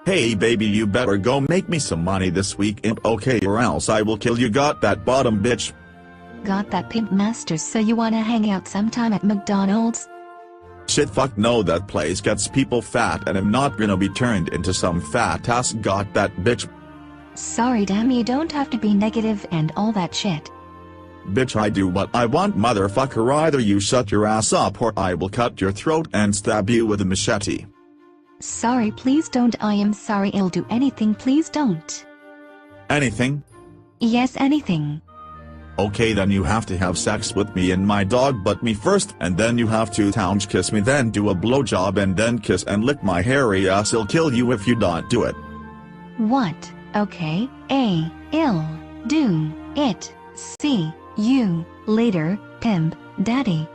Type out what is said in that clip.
Hey baby, you better go make me some money this weekend, okay, or else I will kill you. Got that, bottom bitch? Got that, Pimp Master. So you wanna hang out sometime at McDonald's? Shit, fuck no, that place gets people fat and I'm not gonna be turned into some fat ass. Got that, bitch? Sorry damn, you don't have to be negative and all that shit. Bitch, I do what I want, motherfucker. Either you shut your ass up or I will cut your throat and stab you with a machete. Sorry, please don't. I am sorry, I'll do anything, please don't. Anything? Yes, anything. Okay, then you have to have sex with me and my dog butt me first, and then you have to tongue kiss me, then do a blowjob, and then kiss and lick my hairy ass. I'll kill you if you don't do it. What? Okay, I'll do it. See you later, Pimp Daddy.